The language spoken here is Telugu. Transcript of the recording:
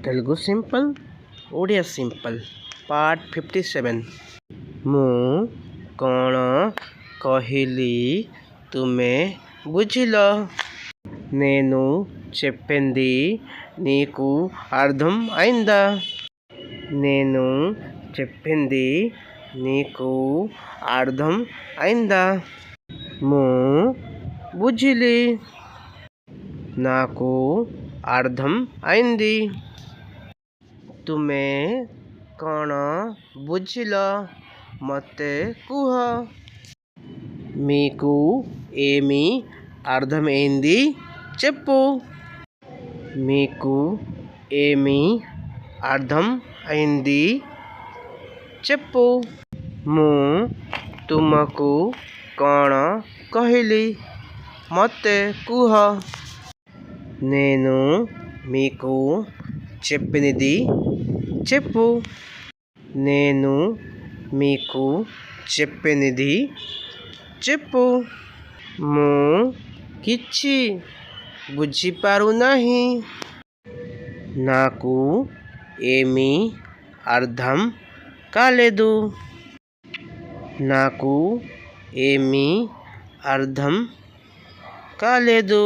Telugu simple Odia simple part 57। ମୁଁ କ'ଣ କହିଲି ତୁମେ ବୁଝିଲ? నేను చెప్పింది నీకు అర్థం అయిందా? నేను చెప్పింది నీకు అర్థం అయిందా? ମୁଁ ବୁଝିଲି, నాకు అర్థం అయింది। ତୁମେ କ'ଣ ବୁଝିଲ ମୋତେ କୁହ? మీకు ఏమి అర్థమైంది చెప్పు? మీకు ఏమి అర్థం అయింది చెప్పు? ମୁଁ ତୁମକୁ କ'ଣ କହିଲି ମୋତେ କୁହ? నేను మీకు చెప్పినది చెప్పు। నేను మీకు చెప్పినది చెప్పు। ମୁଁ କିଛି ବୁଝିପାରୁନାହିଁ। నాకు ఏమీ అర్థం కాలేదు। నాకు ఏమీ అర్థం కాలేదు।